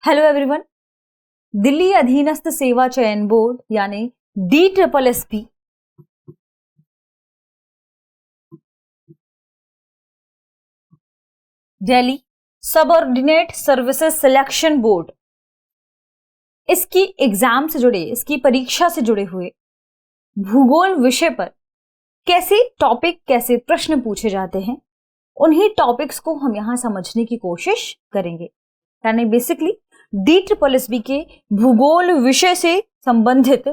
Hello everyone. Delhi अधीनस्थ सेवा चयन बोर्ड यानी DSSB Delhi subordinate services selection board इसकी एग्जाम से जुड़े, इसकी परीक्षा से जुड़े हुए भूगोल विषय पर कैसे टॉपिक, कैसे प्रश्न पूछे जाते हैं, उन्हीं टॉपिक्स को हम यहां समझने की कोशिश करेंगे। यानी बेसिकली DSSB के भूगोल विषय से संबंधित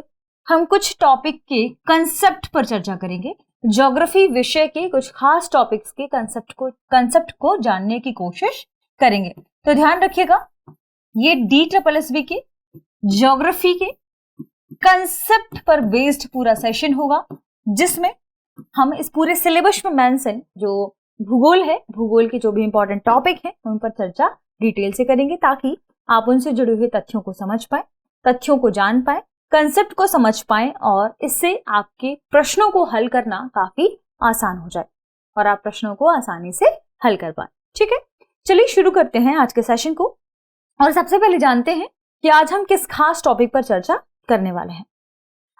हम कुछ टॉपिक के कंसेप्ट पर चर्चा करेंगे। ज्योग्राफी विषय के कुछ खास टॉपिक्स के कंसेप्ट को जानने की कोशिश करेंगे। तो ध्यान रखिएगा, ये DSSB के ज्योग्राफी के कंसेप्ट पर बेस्ड पूरा सेशन होगा, जिसमें हम इस पूरे सिलेबस में मेंशन जो भूगोल है, भूगोल के जो भी इंपॉर्टेंट टॉपिक है उन पर चर्चा डिटेल से करेंगे, ताकि आप उनसे जुड़े हुए तथ्यों को समझ पाए, तथ्यों को जान पाए, कंसेप्ट को समझ पाए और इससे आपके प्रश्नों को हल करना काफी आसान हो जाए और आप प्रश्नों को आसानी से हल कर पाए। ठीक है, चलिए शुरू करते हैं आज के सेशन को। और सबसे पहले जानते हैं कि आज हम किस खास टॉपिक पर चर्चा करने वाले हैं।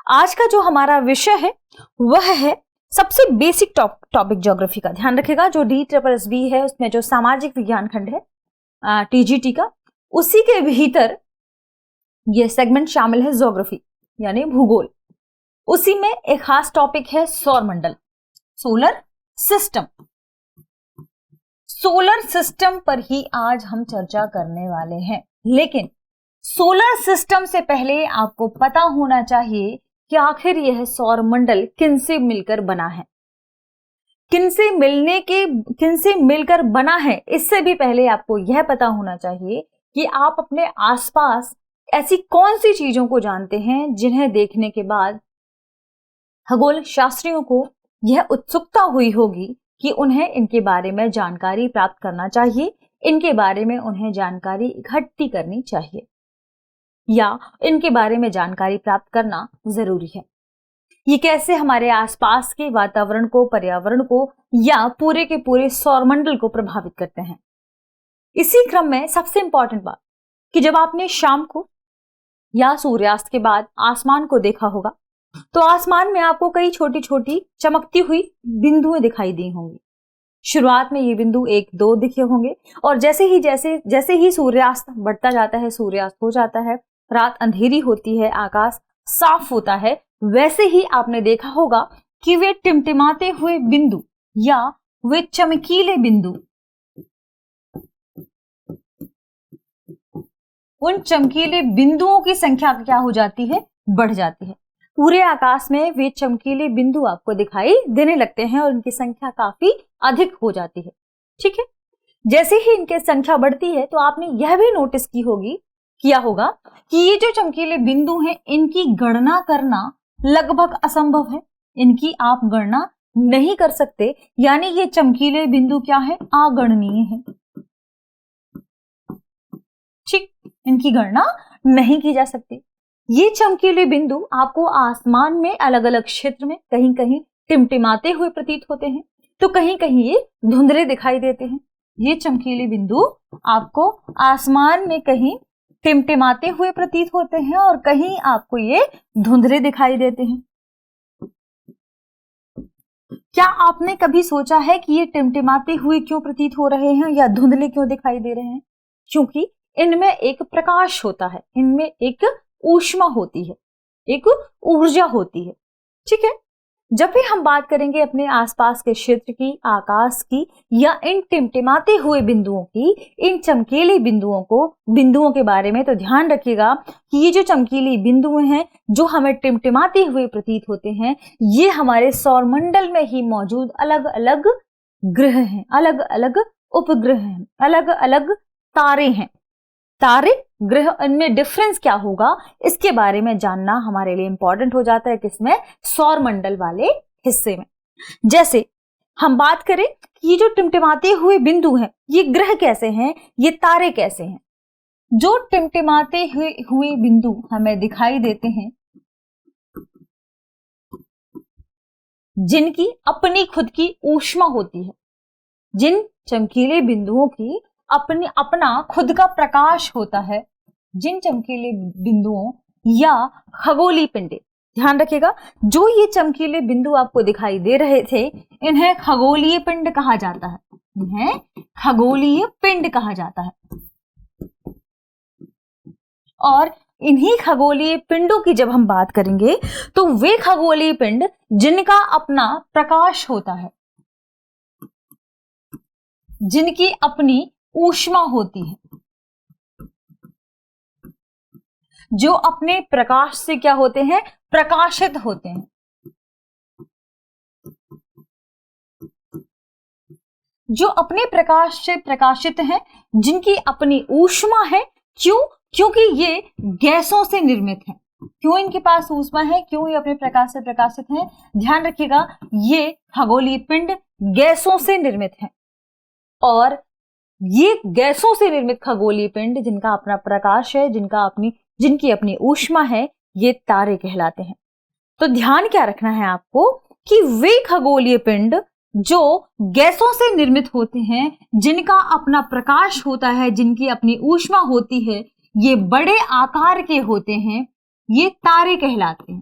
आज का जो हमारा विषय है वह है सबसे बेसिक टॉपिक ज्योग्राफी का। ध्यान रखिएगा, जो DSSB है उसमें जो सामाजिक विज्ञान खंड है TGT का, उसी के भीतर यह सेगमेंट शामिल है ज्योग्राफी यानी भूगोल। उसी में एक खास टॉपिक है सौरमंडल, सोलर सिस्टम। सोलर सिस्टम पर ही आज हम चर्चा करने वाले हैं, लेकिन सोलर सिस्टम से पहले आपको पता होना चाहिए कि आखिर यह सौरमंडल किनसे मिलकर बना है, किनसे मिलकर बना है। इससे भी पहले आपको यह पता होना चाहिए कि आप अपने आसपास ऐसी कौन सी चीजों को जानते हैं जिन्हें देखने के बाद खगोल शास्त्रियों को यह उत्सुकता हुई होगी कि उन्हें इनके बारे में जानकारी प्राप्त करना चाहिए, इनके बारे में उन्हें जानकारी इकट्ठी करनी चाहिए या इनके बारे में जानकारी प्राप्त करना जरूरी है। ये कैसे हमारे आसपास के वातावरण को, पर्यावरण को या पूरे के पूरे सौरमंडल को प्रभावित करते हैं। इसी क्रम में सबसे इंपॉर्टेंट बात कि जब आपने शाम को या सूर्यास्त के बाद आसमान को देखा होगा, तो आसमान में आपको कई छोटी छोटी चमकती हुई बिंदुएं दिखाई दी होंगी। शुरुआत में ये बिंदु 1-2 दिखे होंगे और जैसे ही सूर्यास्त बढ़ता जाता है, सूर्यास्त हो जाता है, रात अंधेरी होती है, आकाश साफ होता है, वैसे ही आपने देखा होगा कि वे टिमटिमाते हुए बिंदु या वे चमकीले बिंदु, उन चमकीले बिंदुओं की संख्या क्या हो जाती है, बढ़ जाती है। पूरे आकाश में वे चमकीले बिंदु आपको दिखाई देने लगते हैं और उनकी संख्या काफी अधिक हो जाती है। ठीक है, जैसे ही इनकी संख्या बढ़ती है तो आपने यह भी नोटिस किया होगा कि ये जो चमकीले बिंदु हैं, इनकी गणना करना लगभग असंभव है। इनकी आप गणना नहीं कर सकते, यानी ये चमकीले बिंदु क्या है, अगणनीय है। ठीक, इनकी गणना नहीं की जा सकती। ये चमकीले बिंदु आपको आसमान में अलग अलग क्षेत्र में कहीं कहीं टिमटिमाते हुए प्रतीत होते हैं, तो कहीं कहीं ये धुंधले दिखाई देते हैं। ये चमकीले बिंदु आपको आसमान में कहीं टिमटिमाते हुए प्रतीत होते हैं और कहीं आपको ये धुंधले दिखाई देते हैं। क्या आपने कभी सोचा है कि ये टिमटिमाते हुए क्यों प्रतीत हो रहे हैं या धुंधले क्यों दिखाई दे रहे हैं? क्योंकि इनमें एक प्रकाश होता है, इनमें एक ऊष्मा होती है, एक ऊर्जा होती है। ठीक है, जब भी हम बात करेंगे अपने आसपास के क्षेत्र की, आकाश की या इन टिमटिमाते हुए बिंदुओं की, इन चमकीले बिंदुओं के बारे में, तो ध्यान रखिएगा कि ये जो चमकीले बिंदुएं हैं जो हमें टिमटिमाते हुए प्रतीत होते हैं, ये हमारे सौरमंडल में ही मौजूद अलग अलग ग्रह हैं, अलग अलग उपग्रह हैं, अलग अलग तारे हैं। तारे, ग्रह, इनमें डिफरेंस क्या होगा, इसके बारे में जानना हमारे लिए इंपॉर्टेंट हो जाता है। किसमें? सौरमंडल वाले हिस्से में। जैसे हम बात करें कि ये जो टिमटिमाते हुए बिंदु हैं, ये ग्रह कैसे हैं, ये तारे कैसे हैं। जो टिमटिमाते हुए बिंदु हमें दिखाई देते हैं, जिनकी अपनी खुद की ऊष्मा होती है, जिन चमकीले बिंदुओं की अपना खुद का प्रकाश होता है, जिन चमकीले बिंदुओं या खगोलीय पिंड, ध्यान रखिएगा, जो ये चमकीले बिंदु आपको दिखाई दे रहे थे इन्हें खगोलीय पिंड कहा जाता है, इन्हें खगोलीय पिंड कहा जाता है। और इन्हीं खगोलीय पिंडों की जब हम बात करेंगे तो वे खगोलीय पिंड जिनका अपना प्रकाश होता है, जिनकी अपनी ऊष्मा होती है, जो अपने प्रकाश से क्या होते हैं, प्रकाशित होते हैं, जो अपने प्रकाश से प्रकाशित हैं, जिनकी अपनी ऊष्मा है। क्यों? क्योंकि ये गैसों से निर्मित हैं। क्यों इनके पास ऊष्मा है, क्यों ये अपने प्रकाश से प्रकाशित हैं? ध्यान रखिएगा, ये खगोलीय पिंड गैसों से निर्मित हैं और ये गैसों से निर्मित खगोलीय पिंड जिनका अपना प्रकाश है, जिनकी अपनी ऊष्मा है, ये तारे कहलाते हैं। तो ध्यान क्या रखना है आपको कि वे खगोलीय पिंड जो गैसों से निर्मित होते हैं, जिनका अपना प्रकाश होता है, जिनकी अपनी ऊष्मा होती है, ये बड़े आकार के होते हैं, ये तारे कहलाते हैं।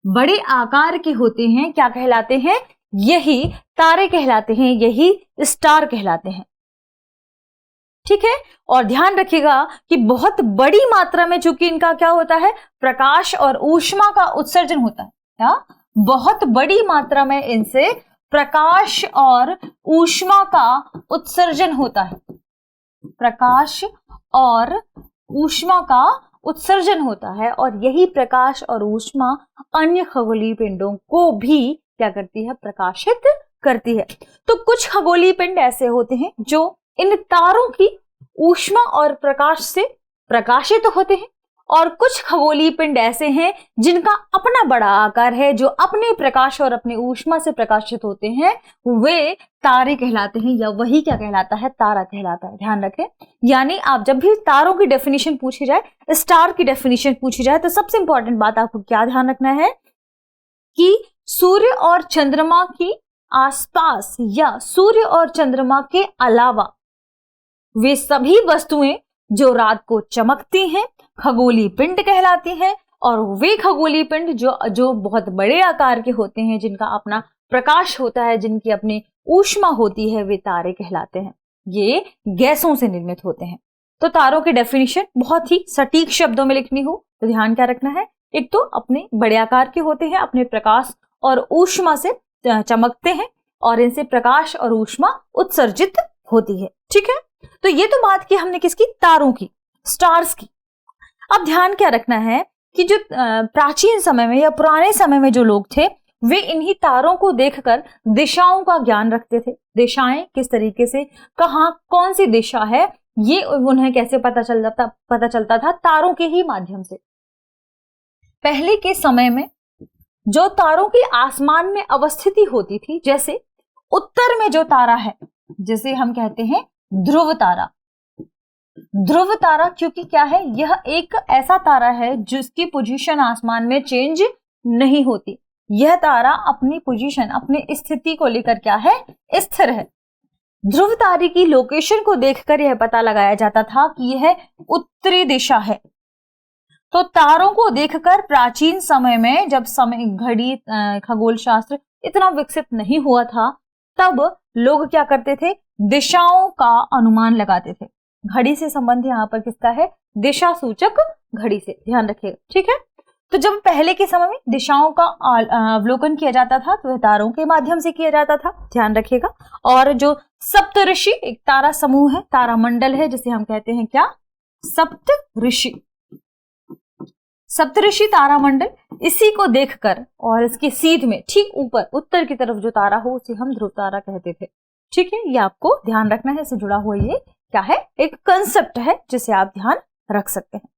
बड़े आकार के होते हैं, क्या कहलाते हैं? यही तारे कहलाते हैं, यही स्टार कहलाते हैं। ठीक है, और ध्यान रखिएगा कि बहुत बड़ी मात्रा में चूंकि इनका क्या होता है, प्रकाश और ऊष्मा का उत्सर्जन होता है, क्या बहुत बड़ी मात्रा में इनसे प्रकाश और ऊष्मा का उत्सर्जन होता है, प्रकाश और ऊष्मा का उत्सर्जन होता है, और यही प्रकाश और ऊष्मा अन्य खगोलीय पिंडों को भी क्या करती है, प्रकाशित करती है। तो कुछ खगोलीय पिंड ऐसे होते हैं जो इन तारों की ऊष्मा और प्रकाश से प्रकाशित होते हैं, और कुछ खगोलीय पिंड ऐसे हैं जिनका अपना बड़ा आकार है, जो अपने प्रकाश और अपने ऊष्मा से प्रकाशित होते हैं, वे तारे कहलाते हैं, या वही क्या कहलाता है, तारा कहलाता है। ध्यान रखें, यानी आप जब भी तारों की डेफिनेशन पूछी जाए, स्टार की डेफिनेशन पूछी जाए, तो सबसे इंपॉर्टेंट बात आपको क्या ध्यान रखना है कि सूर्य और चंद्रमा की आसपास या सूर्य और चंद्रमा के अलावा वे सभी वस्तुएं जो रात को चमकती हैं खगोलीय पिंड कहलाती हैं, और वे खगोलीय पिंड जो बहुत बड़े आकार के होते हैं, जिनका अपना प्रकाश होता है, जिनकी अपनी ऊष्मा होती है, वे तारे कहलाते हैं। ये गैसों से निर्मित होते हैं। तो तारों की डेफिनेशन बहुत ही सटीक शब्दों में लिखनी हो तो ध्यान क्या रखना है, एक तो अपने बड़े आकार के होते हैं, अपने प्रकाश और ऊष्मा से चमकते हैं, और इनसे प्रकाश और ऊष्मा उत्सर्जित होती है। ठीक है, तो ये तो बात की हमने किसकी, तारों की, स्टार्स की। अब ध्यान क्या रखना है कि जो प्राचीन समय में या पुराने समय में जो लोग थे, वे इन्हीं तारों को देखकर दिशाओं का ज्ञान रखते थे। दिशाएं किस तरीके से, कहाँ कौन सी दिशा है, ये उन्हें कैसे पता चलता था, तारों के ही माध्यम से। पहले के समय में जो तारों की आसमान में अवस्थिति होती थी, जैसे उत्तर में जो तारा है, जैसे हम कहते हैं ध्रुव तारा। ध्रुव तारा क्योंकि क्या है, यह एक ऐसा तारा है जिसकी पोजीशन आसमान में चेंज नहीं होती। यह तारा अपनी पोजीशन, अपनी स्थिति को लेकर क्या है, स्थिर है। ध्रुव तारे की लोकेशन को देखकर यह पता लगाया जाता था कि यह उत्तरी दिशा है। तो तारों को देखकर प्राचीन समय में, जब समय घड़ी खगोल शास्त्र इतना विकसित नहीं हुआ था, तब लोग क्या करते थे, दिशाओं का अनुमान लगाते थे। घड़ी से संबंध यहाँ पर किसका है, दिशा सूचक घड़ी से, ध्यान रखिएगा। ठीक है, तो जब पहले के समय में दिशाओं का अवलोकन किया जाता था तो वह तारों के माध्यम से किया जाता था, ध्यान रखिएगा। और जो सप्तऋषि एक तारा समूह है, तारा मंडल है, जिसे हम कहते हैं क्या, सप्तऋषि। सप्तऋषि तारा मंडल, इसी को देखकर और इसके सीध में ठीक ऊपर उत्तर की तरफ जो तारा हो उसे हम ध्रुव तारा कहते थे। ठीक है, ये आपको ध्यान रखना है, इससे जुड़ा हुआ ये क्या है, एक कंसेप्ट है जिसे आप ध्यान रख सकते हैं।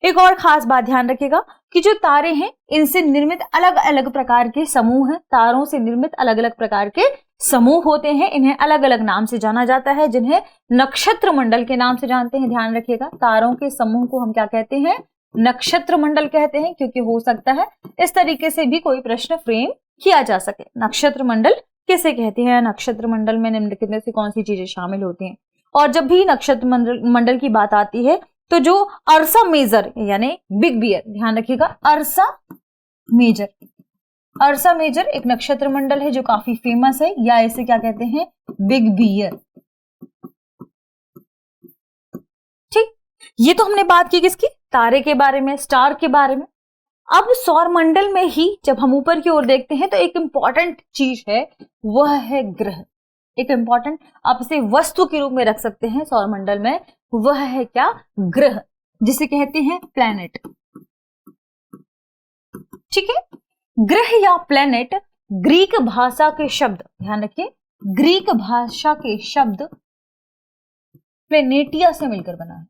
एक और खास बात ध्यान रखिएगा कि जो तारे हैं इनसे निर्मित अलग अलग प्रकार के समूह हैं। तारों से निर्मित अलग अलग प्रकार के समूह होते हैं, इन्हें अलग अलग नाम से जाना जाता है, जिन्हें नक्षत्र मंडल के नाम से जानते हैं। ध्यान रखिएगा, तारों के समूह को हम क्या कहते हैं, नक्षत्र मंडल कहते हैं, क्योंकि हो सकता है इस तरीके से भी कोई प्रश्न फ्रेम किया जा सके। नक्षत्र मंडल किसे कहते हैं, नक्षत्र मंडल में निम्नलिखित में से कौन सी चीजें शामिल होती हैं। और जब भी नक्षत्र मंडल की बात आती है तो जो अर्सा मेजर यानी बिग बियर, ध्यान रखिएगा, अर्सा मेजर, अर्सा मेजर एक नक्षत्र मंडल है जो काफी फेमस है, या इसे क्या कहते हैं, बिग बियर। ठीक, ये तो हमने बात की किसकी, तारे के बारे में, स्टार के बारे में। अब सौर मंडल में ही जब हम ऊपर की ओर देखते हैं तो एक इंपॉर्टेंट चीज है, वह है ग्रह। एक इंपॉर्टेंट, आप इसे वस्तु के रूप में रख सकते हैं सौर मंडल में, वह है क्या, ग्रह, जिसे कहते हैं प्लैनेट। ठीक है, ग्रह या प्लैनेट ग्रीक भाषा के शब्द, ध्यान रखिए, ग्रीक भाषा के शब्द प्लेनेटिया से मिलकर बना है।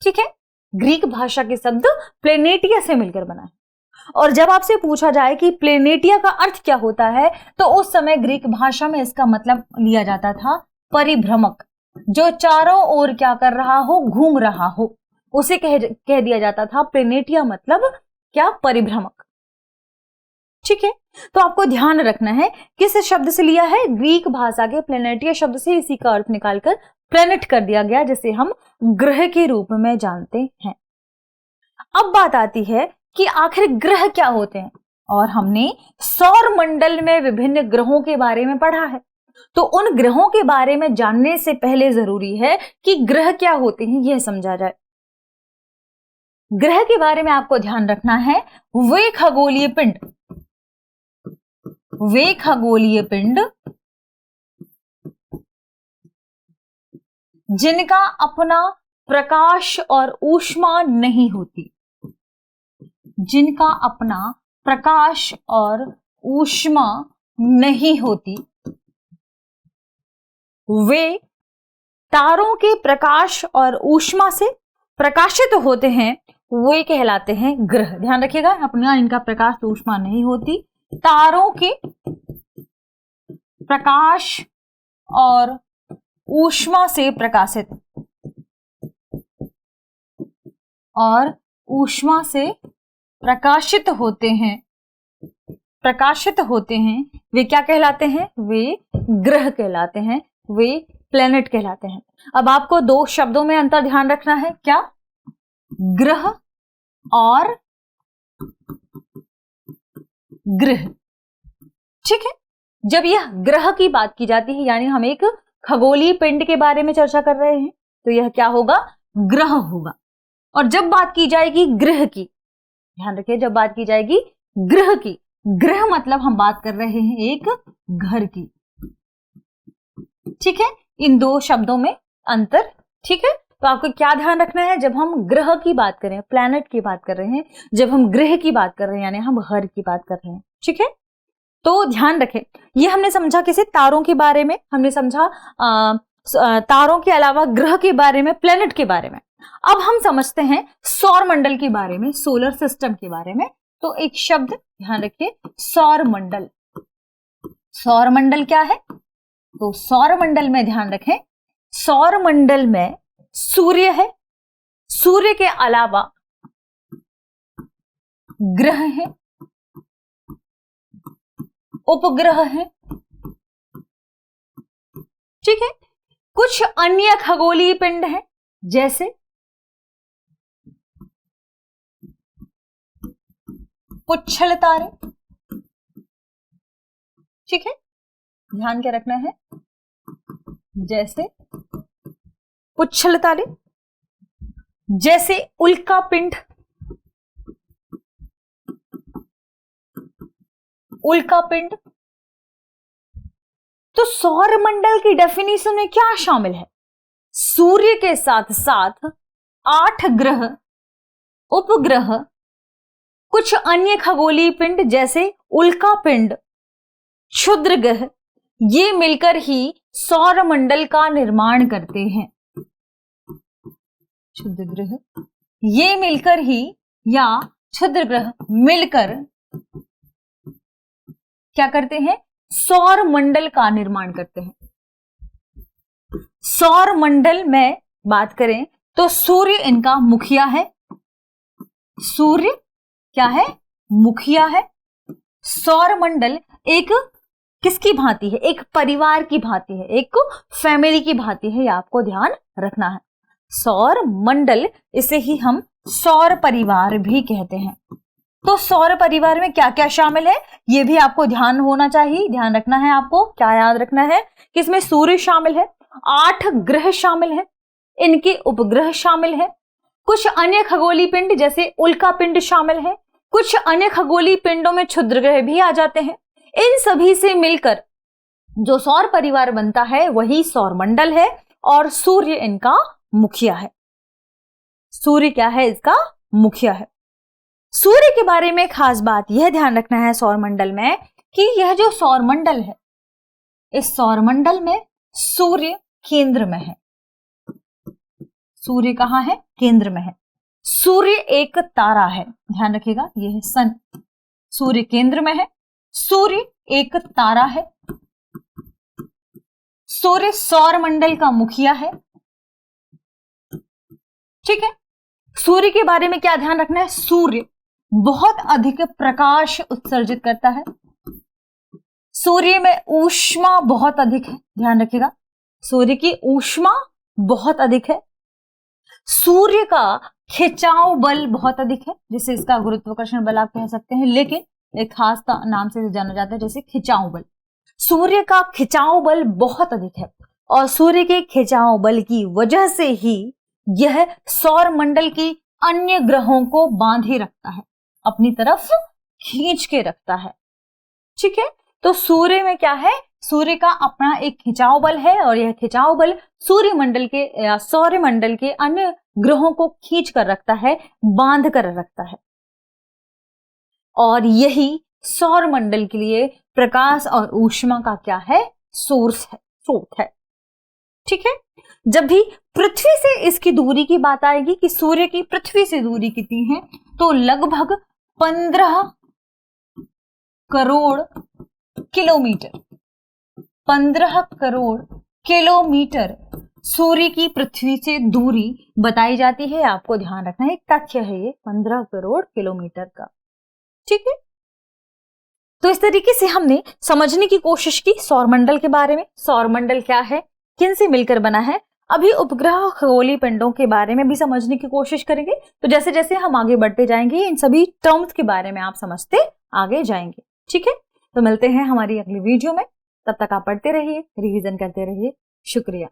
ठीक है, ग्रीक भाषा के शब्द प्लेनेटिया से मिलकर बना है। और जब आपसे पूछा जाए कि प्लेनेटिया का अर्थ क्या होता है, तो उस समय ग्रीक भाषा में इसका मतलब लिया जाता था परिभ्रमक, जो चारों ओर क्या कर रहा हो, घूम रहा हो, उसे कह दिया जाता था प्लेनेटिया, मतलब क्या, परिभ्रमक। ठीक है, तो आपको ध्यान रखना है किस शब्द से लिया है, ग्रीक भाषा के प्लेनेटिया शब्द से इसी का अर्थ निकालकर प्लेनेट कर दिया गया, जिसे हम ग्रह के रूप में जानते हैं। अब बात आती है कि आखिर ग्रह क्या होते हैं, और हमने सौर मंडल में विभिन्न ग्रहों के बारे में पढ़ा है, तो उन ग्रहों के बारे में जानने से पहले जरूरी है कि ग्रह क्या होते हैं यह समझा जाए। ग्रह के बारे में आपको ध्यान रखना है, वे खगोलीय पिंड, वे खगोलीय पिंड जिनका अपना प्रकाश और ऊष्मा नहीं होती, जिनका अपना प्रकाश और ऊष्मा नहीं होती, वे तारों के प्रकाश और ऊष्मा से प्रकाशित होते हैं, वे कहलाते हैं ग्रह। ध्यान रखिएगा, अपना इनका प्रकाश तो ऊष्मा नहीं होती, तारों के प्रकाश और ऊष्मा से प्रकाशित, और ऊष्मा से प्रकाशित होते हैं, प्रकाशित होते हैं, वे क्या कहलाते हैं, वे ग्रह कहलाते हैं, वे प्लेनेट कहलाते हैं। अब आपको दो शब्दों में अंतर ध्यान रखना है, क्या, ग्रह और ग्रह। ठीक है, जब यह ग्रह की बात की जाती है, यानी हम एक खगोलीय पिंड के बारे में चर्चा कर रहे हैं, तो यह क्या होगा, ग्रह होगा। और जब बात की जाएगी ग्रह की, ध्यान रखिए, जब बात की जाएगी ग्रह की, ग्रह मतलब हम बात कर रहे हैं एक घर की। ठीक है, इन दो शब्दों में अंतर। ठीक है, तो आपको क्या ध्यान रखना है, जब हम ग्रह की बात करें, प्लैनेट की बात कर रहे हैं, जब हम ग्रह की बात कर रहे हैं, यानी हम घर की बात कर रहे हैं। ठीक है, तो ध्यान रखें, ये हमने समझा किसे, तारों के बारे में, हमने समझा तारों के अलावा ग्रह के बारे में, प्लैनेट के बारे में। अब हम समझते हैं सौर मंडल के बारे में, सोलर सिस्टम के बारे में। तो एक शब्द ध्यान रखिए, सौर मंडल। सौर मंडल क्या है, तो सौर मंडल में ध्यान रखें, सौर मंडल में सूर्य है, सूर्य के अलावा ग्रह है, उपग्रह है। ठीक है, कुछ अन्य खगोलीय पिंड हैं, जैसे पुच्छल तारे। ठीक है, ध्यान क्या रखना है, जैसे पुच्छल तारे, जैसे उल्का पिंड, उल्का पिंड। तो सौर मंडल की डेफिनेशन में क्या शामिल है, सूर्य के साथ साथ 8 ग्रह, उपग्रह, कुछ अन्य खगोलीय पिंड जैसे उल्का पिंड, क्षुद्र ग्रह, ये मिलकर ही सौर मंडल का निर्माण करते हैं। क्षुद्र ग्रह ये मिलकर ही, या क्षुद्र ग्रह मिलकर क्या करते हैं, सौर मंडल का निर्माण करते हैं। सौर मंडल में बात करें तो सूर्य इनका मुखिया है, सूर्य क्या है, मुखिया है। सौर मंडल एक किसकी भांति है, एक परिवार की भांति है, एक फैमिली की भांति है, ये आपको ध्यान रखना है। सौर मंडल, इसे ही हम सौर परिवार भी कहते हैं। तो सौर परिवार में क्या क्या शामिल है, ये भी आपको ध्यान होना चाहिए, ध्यान रखना है आपको। क्या याद रखना है कि इसमें सूर्य शामिल है, 8 ग्रह शामिल है, इनके उपग्रह शामिल है, कुछ अन्य खगोलीय पिंड जैसे उल्का पिंड शामिल है, कुछ अन्य खगोलीय पिंडों में क्षुद्र ग्रह भी आ जाते हैं। इन सभी से मिलकर जो सौर परिवार बनता है वही सौर मंडल है और सूर्य इनका मुखिया है। सूर्य क्या है, इसका मुखिया है। सूर्य के बारे में खास बात यह ध्यान रखना है सौर मंडल में कि यह जो सौर मंडल है, इस सौर मंडल में सूर्य केंद्र में है। सूर्य कहां है, केंद्र में है। सूर्य एक तारा है, ध्यान रखिएगा, यह है सन। सूर्य केंद्र में है, सूर्य एक तारा है, सूर्य सौर मंडल का मुखिया है। ठीक है। सूर्य के बारे में क्या ध्यान रखना है, सूर्य बहुत अधिक प्रकाश उत्सर्जित करता है। सूर्य में ऊष्मा बहुत अधिक है, ध्यान रखिएगा, सूर्य की ऊष्मा बहुत अधिक है। सूर्य का खिंचाव बल बहुत अधिक है, जिसे इसका गुरुत्वाकर्षण बल आप कह सकते हैं, लेकिन एक खास नाम से जाना जाता है जैसे खिंचाव बल। सूर्य का खिंचाव बल बहुत अधिक है और सूर्य के खिंचाव बल की वजह से ही यह सौर मंडल की अन्य ग्रहों को बांधे रखता है, अपनी तरफ खींच के रखता है। ठीक है। तो सूर्य में क्या है, सूर्य का अपना एक खिंचाव बल है और यह खिंचाव बल सूर्य मंडल के या सौर मंडल के अन्य ग्रहों को खींच कर रखता है, बांध कर रखता है। और यही सौर मंडल के लिए प्रकाश और ऊष्मा का क्या है, सोर्स है, स्रोत है। ठीक है। जब भी पृथ्वी से इसकी दूरी की बात आएगी कि सूर्य की पृथ्वी से दूरी कितनी है, तो लगभग 15 करोड़ किलोमीटर, 15 करोड़ किलोमीटर सूर्य की पृथ्वी से दूरी बताई जाती है। आपको ध्यान रखना है, एक तथ्य है ये 15 करोड़ किलोमीटर का। ठीक है। तो इस तरीके से हमने समझने की कोशिश की सौरमंडल के बारे में, सौरमंडल क्या है, किन से मिलकर बना है। अभी उपग्रह खगोलीय पिंडों के बारे में भी समझने की कोशिश करेंगे। तो जैसे जैसे हम आगे बढ़ते जाएंगे इन सभी टर्म्स के बारे में आप समझते आगे जाएंगे। ठीक है। तो मिलते हैं हमारी अगली वीडियो में, तब तक आप पढ़ते रहिए, रिवीजन करते रहिए। शुक्रिया।